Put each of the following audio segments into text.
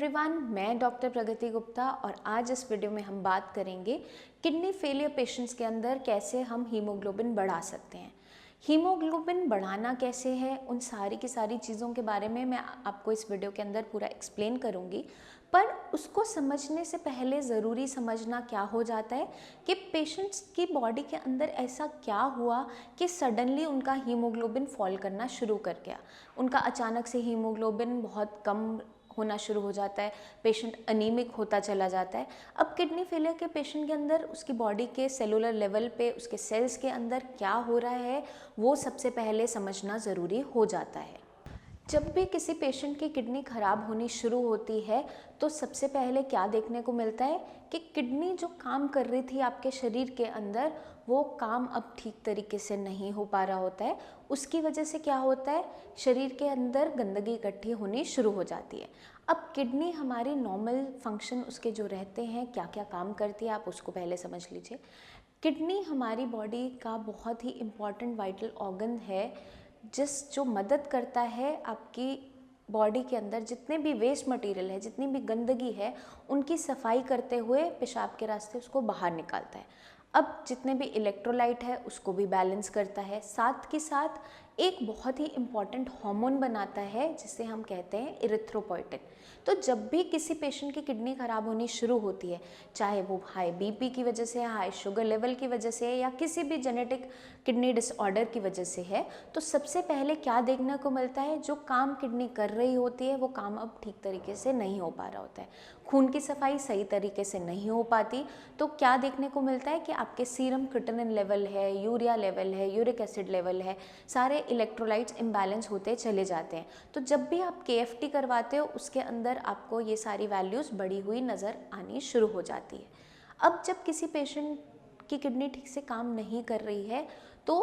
Everyone, मैं doctor प्रगति गुप्ता और आज इस वीडियो में हम बात करेंगे किडनी फेलियर पेशेंट्स के अंदर कैसे हम हीमोग्लोबिन बढ़ा सकते हैं। हीमोग्लोबिन बढ़ाना कैसे है, उन सारी की सारी चीज़ों के बारे में मैं आपको इस वीडियो के अंदर पूरा एक्सप्लेन करूँगी। पर उसको समझने से पहले ज़रूरी समझना क्या हो जाता है कि पेशेंट्स की बॉडी के अंदर ऐसा क्या हुआ कि सडनली उनका हीमोग्लोबिन फॉल करना शुरू कर गया। उनका अचानक से हीमोग्लोबिन बहुत कम होना शुरू हो जाता है, पेशेंट अनीमिक होता चला जाता है। अब किडनी फेलियर के पेशेंट के अंदर उसकी बॉडी के सेलुलर लेवल पे उसके सेल्स के अंदर क्या हो रहा है वो सबसे पहले समझना ज़रूरी हो जाता है। जब भी किसी पेशेंट की किडनी ख़राब होनी शुरू होती है तो सबसे पहले क्या देखने को मिलता है कि किडनी जो काम कर रही थी आपके शरीर के अंदर वो काम अब ठीक तरीके से नहीं हो पा रहा होता है। उसकी वजह से क्या होता है, शरीर के अंदर गंदगी इकट्ठी होनी शुरू हो जाती है। अब किडनी हमारी नॉर्मल फंक्शन उसके जो रहते हैं, क्या क्या काम करती है, आप उसको पहले समझ लीजिए। किडनी हमारी बॉडी का बहुत ही इम्पॉर्टेंट वाइटल ऑर्गन है जो मदद करता है आपकी बॉडी के अंदर जितने भी वेस्ट मटेरियल है, जितनी भी गंदगी है, उनकी सफाई करते हुए पेशाब के रास्ते उसको बाहर निकालता है। अब जितने भी इलेक्ट्रोलाइट है उसको भी बैलेंस करता है। साथ के साथ एक बहुत ही इम्पॉर्टेंट हार्मोन बनाता है जिसे हम कहते हैं इरिथ्रोपोइटिन। तो जब भी किसी पेशेंट की किडनी ख़राब होनी शुरू होती है, चाहे वो हाई बीपी की वजह से, हाई शुगर लेवल की वजह से या किसी भी जेनेटिक किडनी डिसऑर्डर की वजह से है, तो सबसे पहले क्या देखने को मिलता है, जो काम किडनी कर रही होती है वो काम अब ठीक तरीके से नहीं हो पा रहा होता है। खून की सफाई सही तरीके से नहीं हो पाती तो क्या देखने को मिलता है कि आपके सीरम क्रिएटिनिन लेवल है, यूरिया लेवल है, यूरिक एसिड लेवल है, सारे इलेक्ट्रोलाइट्स इम्बैलेंस होते चले जाते हैं। तो जब भी आप केएफटी करवाते हो उसके अंदर आपको ये सारी वैल्यूज़ बढ़ी हुई नज़र आनी शुरू हो जाती है। अब जब किसी पेशेंट की किडनी ठीक से काम नहीं कर रही है तो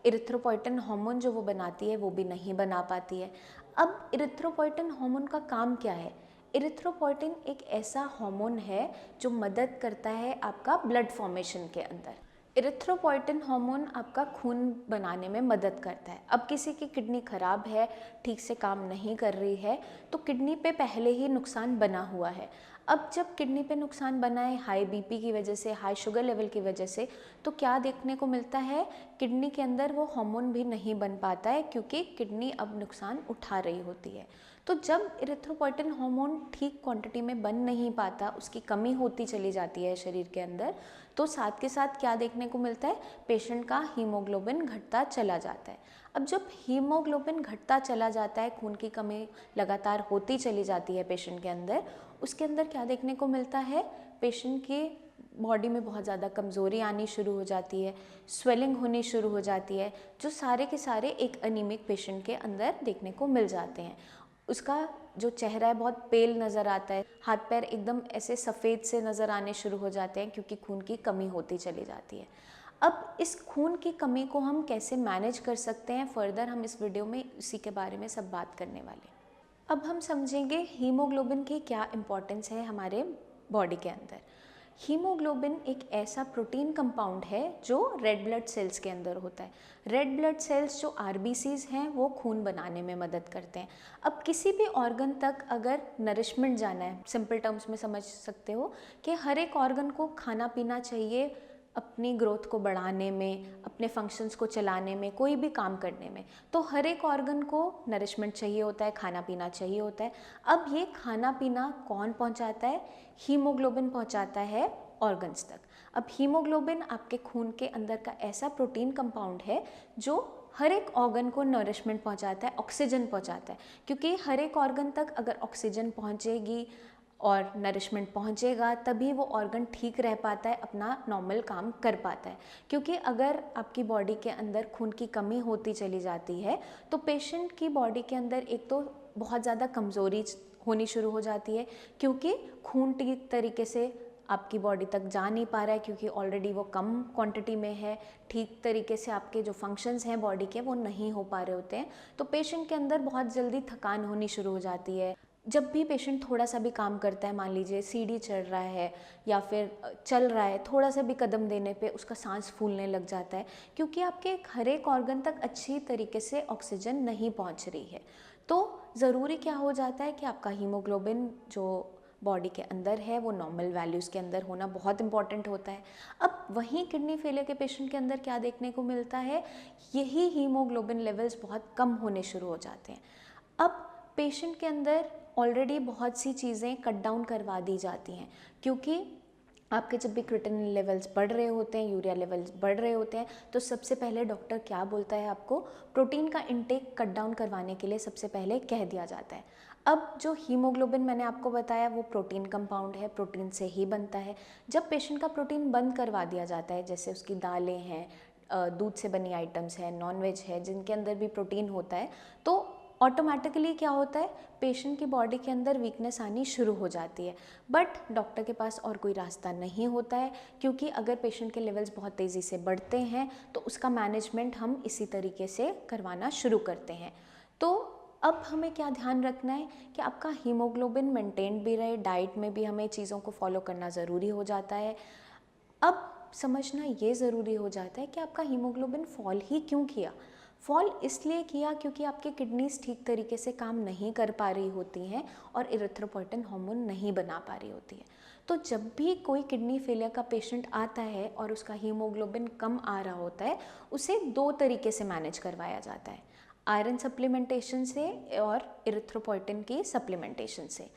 इरिथ्रोपोइटिन हार्मोन जो वो बनाती है वो भी नहीं बना पाती है। अब इरिथ्रोपोइटिन हार्मोन का काम क्या है? इरिथ्रोपोइटिन एक ऐसा हार्मोन है जो मदद करता है आपका ब्लड फॉर्मेशन के अंदर। इरिथ्रोपोइटिन हार्मोन आपका खून बनाने में मदद करता है। अब किसी की किडनी ख़राब है, ठीक से काम नहीं कर रही है, तो किडनी पे पहले ही नुकसान बना हुआ है। अब जब किडनी पे नुकसान बना है हाई बीपी की वजह से, हाई शुगर लेवल की वजह से, तो क्या देखने को मिलता है, किडनी के अंदर वो हार्मोन भी नहीं बन पाता है क्योंकि किडनी अब नुकसान उठा रही होती है। तो जब इरिथ्रोपोइटिन हार्मोन ठीक क्वांटिटी में बन नहीं पाता, उसकी कमी होती चली जाती है शरीर के अंदर, तो साथ के साथ क्या देखने को मिलता है, पेशेंट का हीमोग्लोबिन घटता चला जाता है। अब जब हीमोग्लोबिन घटता चला जाता है, खून की कमी लगातार होती चली जाती है पेशेंट के अंदर, उसके अंदर क्या देखने को मिलता है, पेशेंट की बॉडी में बहुत ज़्यादा कमज़ोरी आनी शुरू हो जाती है, स्वेलिंग होनी शुरू हो जाती है, जो सारे के सारे एक अनीमिक पेशेंट के अंदर देखने को मिल जाते हैं। उसका जो चेहरा है बहुत पेल नज़र आता है, हाथ पैर एकदम ऐसे सफ़ेद से नज़र आने शुरू हो जाते हैं क्योंकि खून की कमी होती चली जाती है। अब इस खून की कमी को हम कैसे मैनेज कर सकते हैं, फर्दर हम इस वीडियो में इसी के बारे में सब बात करने वाले हैं। अब हम समझेंगे हीमोग्लोबिन की क्या इम्पोर्टेंस है हमारे बॉडी के अंदर। हीमोग्लोबिन एक ऐसा प्रोटीन कंपाउंड है जो रेड ब्लड सेल्स के अंदर होता है। रेड ब्लड सेल्स जो आरबीसीज हैं वो खून बनाने में मदद करते हैं। अब किसी भी ऑर्गन तक अगर नरिशमेंट जाना है, सिंपल टर्म्स में समझ सकते हो कि हर एक ऑर्गन को खाना पीना चाहिए अपनी ग्रोथ को बढ़ाने में, अपने फंक्शंस को चलाने में, कोई भी काम करने में, तो हर एक ऑर्गन को नरिशमेंट चाहिए होता है, खाना पीना चाहिए होता है। अब ये खाना पीना कौन पहुंचाता है? हीमोग्लोबिन पहुंचाता है ऑर्गन्स तक। अब हीमोग्लोबिन आपके खून के अंदर का ऐसा प्रोटीन कंपाउंड है जो हर एक ऑर्गन को नरिशमेंट पहुंचाता है, ऑक्सीजन पहुंचाता है, क्योंकि हर एक ऑर्गन तक अगर ऑक्सीजन पहुंचेगी और नरिशमेंट पहुंचेगा तभी वो ऑर्गन ठीक रह पाता है, अपना नॉर्मल काम कर पाता है। क्योंकि अगर आपकी बॉडी के अंदर खून की कमी होती चली जाती है तो पेशेंट की बॉडी के अंदर एक तो बहुत ज़्यादा कमज़ोरी होनी शुरू हो जाती है, क्योंकि खून ठीक तरीके से आपकी बॉडी तक जा नहीं पा रहा है, क्योंकि ऑलरेडी वो कम क्वांटिटी में है, ठीक तरीके से आपके जो फंक्शंस हैं बॉडी के वो नहीं हो पा रहे होते हैं। तो पेशेंट के अंदर बहुत जल्दी थकान होनी शुरू हो जाती है। जब भी पेशेंट थोड़ा सा भी काम करता है, मान लीजिए सीढ़ी चढ़ रहा है या फिर चल रहा है, थोड़ा सा भी कदम देने पे उसका सांस फूलने लग जाता है, क्योंकि आपके हर एक ऑर्गन तक अच्छी तरीके से ऑक्सीजन नहीं पहुंच रही है। तो ज़रूरी क्या हो जाता है कि आपका हीमोग्लोबिन जो बॉडी के अंदर है वो नॉर्मल वैल्यूज़ के अंदर होना बहुत इंपॉर्टेंट होता है। अब वहीं किडनी फेलियर के पेशेंट के अंदर क्या देखने को मिलता है, यही हीमोग्लोबिन लेवल्स बहुत कम होने शुरू हो जाते हैं। अब पेशेंट के अंदर ऑलरेडी बहुत सी चीज़ें कट डाउन करवा दी जाती हैं, क्योंकि आपके जब भी क्रिएटिनिन लेवल्स बढ़ रहे होते हैं, यूरिया लेवल्स बढ़ रहे होते हैं, तो सबसे पहले डॉक्टर क्या बोलता है, आपको प्रोटीन का इंटेक कट डाउन करवाने के लिए सबसे पहले कह दिया जाता है। अब जो हीमोग्लोबिन मैंने आपको बताया वो प्रोटीन कंपाउंड है, प्रोटीन से ही बनता है। जब पेशेंट का प्रोटीन बंद करवा दिया जाता है, जैसे उसकी दालें हैं, दूध से बनी आइटम्स हैं, नॉनवेज है जिनके अंदर भी प्रोटीन होता है, तो ऑटोमेटिकली क्या होता है, पेशेंट की बॉडी के अंदर वीकनेस आनी शुरू हो जाती है। बट डॉक्टर के पास और कोई रास्ता नहीं होता है, क्योंकि अगर पेशेंट के लेवल्स बहुत तेज़ी से बढ़ते हैं तो उसका मैनेजमेंट हम इसी तरीके से करवाना शुरू करते हैं। तो अब हमें क्या ध्यान रखना है कि आपका हीमोग्लोबिन मेंटेन भी रहे, डाइट में भी हमें चीज़ों को फॉलो करना ज़रूरी हो जाता है। अब समझना ये ज़रूरी हो जाता है कि आपका हीमोग्लोबिन फॉल ही क्यों किया। फॉल इसलिए किया क्योंकि आपकी किडनीज ठीक तरीके से काम नहीं कर पा रही होती हैं और इरिथ्रोपोइटिन हार्मोन नहीं बना पा रही होती है। तो जब भी कोई किडनी फेलियर का पेशेंट आता है और उसका हीमोग्लोबिन कम आ रहा होता है, उसे दो तरीके से मैनेज करवाया जाता है, आयरन सप्लीमेंटेशन से और इरिथ्रोपोइटिन की सप्लीमेंटेशन से।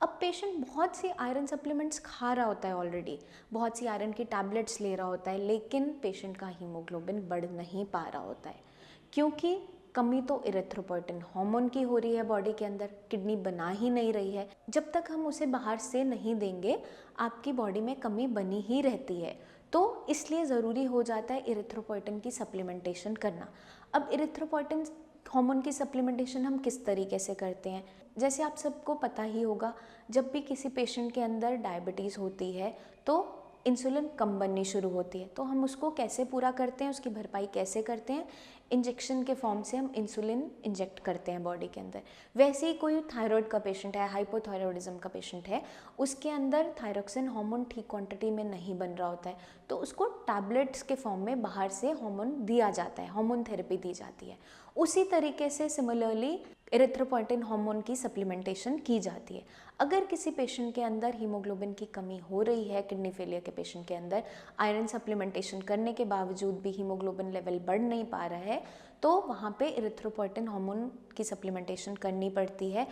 अब पेशेंट बहुत सी आयरन सप्लीमेंट्स खा रहा होता है ऑलरेडी, बहुत सी आयरन की टैबलेट्स ले रहा होता है, लेकिन पेशेंट का हीमोग्लोबिन बढ़ नहीं पा रहा होता है, क्योंकि कमी तो इरिथ्रोपोइटिन हार्मोन की हो रही है बॉडी के अंदर, किडनी बना ही नहीं रही है। जब तक हम उसे बाहर से नहीं देंगे आपकी बॉडी में कमी बनी ही रहती है, तो इसलिए ज़रूरी हो जाता है इरिथ्रोपोइटिन की सप्लीमेंटेशन करना। अब इरिथ्रोपोइटिन हार्मोन की सप्लीमेंटेशन हम किस तरीके से करते हैं, जैसे आप सबको पता ही होगा, जब भी किसी पेशेंट के अंदर डायबिटीज़ होती है तो इंसुलिन कम बननी शुरू होती है, तो हम उसको कैसे पूरा करते हैं, उसकी भरपाई कैसे करते हैं, इंजेक्शन के फॉर्म से हम इंसुलिन इंजेक्ट करते हैं बॉडी के अंदर। वैसे ही कोई थायराइड का पेशेंट है, हाइपोथायरॉयडिज्म का पेशेंट है, उसके अंदर थायरोक्सिन हार्मोन ठीक क्वांटिटी में नहीं बन रहा होता है, तो उसको टैबलेट्स के फॉर्म में बाहर से हार्मोन दिया जाता है, हार्मोन थेरेपी दी जाती है। उसी तरीके से सिमिलरली इरिथ्रोपोइटिन हार्मोन की सप्लीमेंटेशन की जाती है। अगर किसी पेशेंट के अंदर हीमोग्लोबिन की कमी हो रही है, किडनी फेलियर के पेशेंट के अंदर आयरन सप्लीमेंटेशन करने के बावजूद भी हीमोग्लोबिन लेवल बढ़ नहीं पा रहा है, तो वहाँ पे इरिथ्रोपोइटिन हार्मोन की सप्लीमेंटेशन करनी पड़ती है।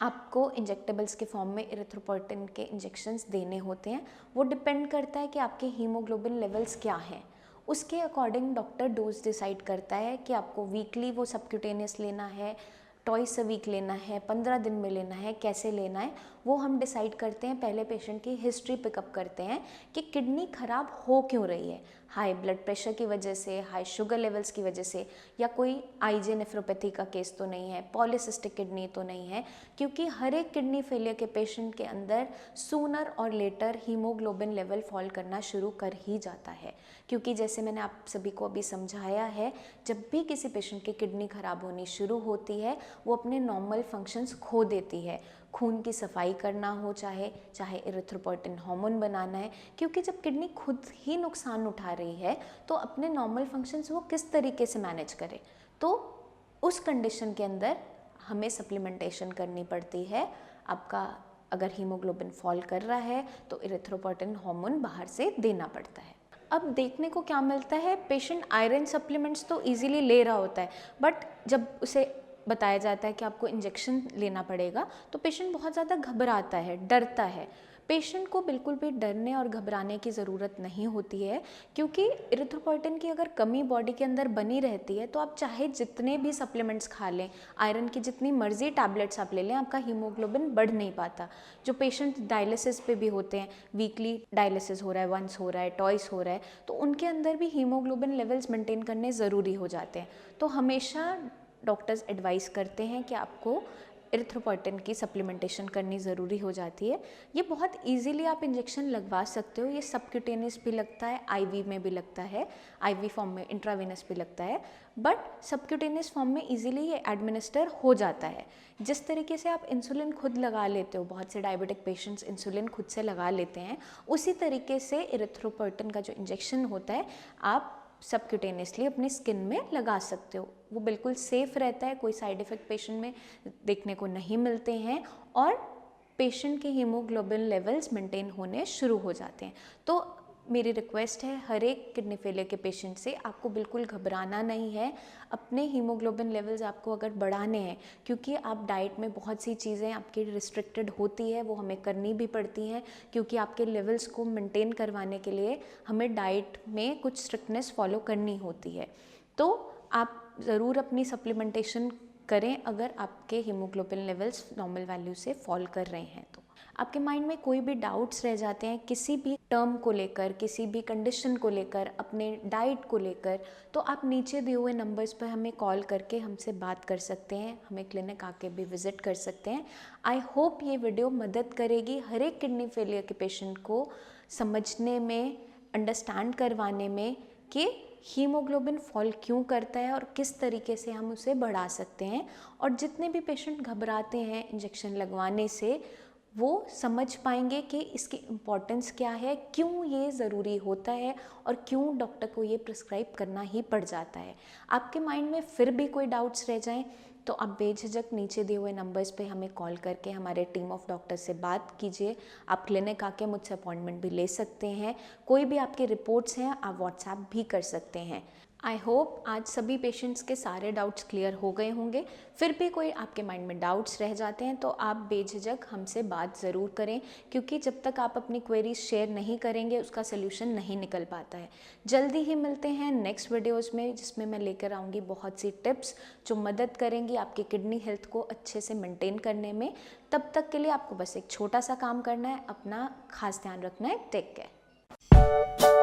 आपको इंजेक्टेबल्स के फॉर्म में इरिथ्रोपोइटिन के इंजेक्शंस देने होते हैं। वो डिपेंड करता है कि आपके हीमोग्लोबिन लेवल्स क्या हैं, उसके अकॉर्डिंग डॉक्टर डोज डिसाइड करता है कि आपको वीकली वो सबक्यूटेनियस लेना है, ट्वाइस अ वीक लेना है, 15 दिन में लेना है, कैसे लेना है, वो हम डिसाइड करते हैं। पहले पेशेंट की हिस्ट्री पिकअप करते हैं कि किडनी ख़राब हो क्यों रही है, हाई ब्लड प्रेशर की वजह से, हाई शुगर लेवल्स की वजह से, या कोई आईजे नेफ्रोपैथी का केस तो नहीं है, पॉलीसिस्टिक किडनी तो नहीं है, क्योंकि हर एक किडनी फेलियर के पेशेंट के अंदर सूनर और लेटर हीमोग्लोबिन लेवल फॉल करना शुरू कर ही जाता है। क्योंकि जैसे मैंने आप सभी को अभी समझाया है, जब भी किसी पेशेंट की किडनी ख़राब होनी शुरू होती है, वो अपने नॉर्मल फंक्शंस खो देती है। खून की सफाई करना हो, चाहे इरिथ्रोपोइटिन हार्मोन बनाना है, क्योंकि जब किडनी खुद ही नुकसान उठा रही है तो अपने नॉर्मल फंक्शंस वो किस तरीके से मैनेज करे। तो उस कंडीशन के अंदर हमें सप्लीमेंटेशन करनी पड़ती है। आपका अगर हीमोग्लोबिन फॉल कर रहा है तो इरिथ्रोपोइटिन हार्मोन बाहर से देना पड़ता है। अब देखने को क्या मिलता है, पेशेंट आयरन सप्लीमेंट्स तो इजीली ले रहा होता है, बट जब उसे बताया जाता है कि आपको इंजेक्शन लेना पड़ेगा तो पेशेंट बहुत ज़्यादा घबराता है, डरता है। पेशेंट को बिल्कुल भी डरने और घबराने की ज़रूरत नहीं होती है, क्योंकि इरिथ्रोपोइटिन की अगर कमी बॉडी के अंदर बनी रहती है तो आप चाहे जितने भी सप्लीमेंट्स खा लें, आयरन की जितनी मर्जी टैबलेट्स आप ले लें, आपका हीमोग्लोबिन बढ़ नहीं पाता। जो पेशेंट डायलिसिस पे भी होते हैं, वीकली डायलिसिस हो रहा है, वंस हो रहा है, ट्वाइस हो रहा है, तो उनके अंदर भी हीमोग्लोबिन लेवल्स मेंटेन करने ज़रूरी हो जाते हैं। तो हमेशा डॉक्टर्स एडवाइस करते हैं कि आपको इरिथ्रोपोइटिन की सप्लीमेंटेशन करनी ज़रूरी हो जाती है। ये बहुत इजीली आप इंजेक्शन लगवा सकते हो, ये सबक्यूटेनियस भी लगता है, आईवी में भी लगता है, आईवी फॉर्म में, इंट्रावेनस भी लगता है, बट सबक्यूटेनियस फॉर्म में इजीली ये एडमिनिस्टर हो जाता है। जिस तरीके से आप इंसुलिन खुद लगा लेते हो, बहुत से डायबिटिक पेशेंट्स इंसुलिन खुद से लगा लेते हैं, उसी तरीके से इरिथ्रोपोइटिन का जो इंजेक्शन होता है आप सबक्यूटेनियसली अपनी स्किन में लगा सकते हो। वो बिल्कुल सेफ़ रहता है, कोई साइड इफ़ेक्ट पेशेंट में देखने को नहीं मिलते हैं, और पेशेंट के हीमोग्लोबिन लेवल्स मेंटेन होने शुरू हो जाते हैं। तो मेरी रिक्वेस्ट है हर एक किडनी फेलियर के पेशेंट से, आपको बिल्कुल घबराना नहीं है। अपने हीमोग्लोबिन लेवल्स आपको अगर बढ़ाने हैं, क्योंकि आप डाइट में बहुत सी चीज़ें आपकी रिस्ट्रिक्टेड होती है, वो हमें करनी भी पड़ती हैं, क्योंकि आपके लेवल्स को मेंटेन करवाने के लिए हमें डाइट में कुछ स्ट्रिक्टनेस फॉलो करनी होती है। तो आप ज़रूर अपनी सप्लीमेंटेशन करें अगर आपके हीमोग्लोबिन लेवल्स नॉर्मल वैल्यू से फॉल कर रहे हैं। तो आपके माइंड में कोई भी डाउट्स रह जाते हैं किसी भी टर्म को लेकर, किसी भी कंडीशन को लेकर, अपने डाइट को लेकर, तो आप नीचे दिए हुए नंबर्स पर हमें कॉल करके हमसे बात कर सकते हैं, हमें क्लिनिक आके भी विज़िट कर सकते हैं। आई होप ये वीडियो मदद करेगी हर एक किडनी फेलियर के पेशेंट को समझने में, अंडरस्टैंड करवाने में कि हीमोग्लोबिन फॉल क्यों करता है और किस तरीके से हम उसे बढ़ा सकते हैं। और जितने भी पेशेंट घबराते हैं इंजेक्शन लगवाने से, वो समझ पाएंगे कि इसकी इम्पॉर्टेंस क्या है, क्यों ये ज़रूरी होता है और क्यों डॉक्टर को ये प्रिस्क्राइब करना ही पड़ जाता है। आपके माइंड में फिर भी कोई डाउट्स रह जाएं तो आप बेझिझक नीचे दिए हुए नंबर्स पे हमें कॉल करके हमारे टीम ऑफ डॉक्टर से बात कीजिए। आप क्लिनिक आके मुझसे अपॉइंटमेंट भी ले सकते हैं। कोई भी आपकी रिपोर्ट्स हैं आप व्हाट्सएप भी कर सकते हैं। आई होप आज सभी पेशेंट्स के सारे डाउट्स क्लियर हो गए होंगे। फिर भी कोई आपके माइंड में डाउट्स रह जाते हैं तो आप बेझिझक हमसे बात ज़रूर करें, क्योंकि जब तक आप अपनी क्वेरीज शेयर नहीं करेंगे उसका सलूशन नहीं निकल पाता है। जल्दी ही मिलते हैं नेक्स्ट वीडियोज़ में, जिसमें मैं लेकर आऊँगी बहुत सी टिप्स जो मदद करेंगी आपकी किडनी हेल्थ को अच्छे से मेंटेन करने में। तब तक के लिए आपको बस एक छोटा सा काम करना है, अपना खास ध्यान रखना है। Take care.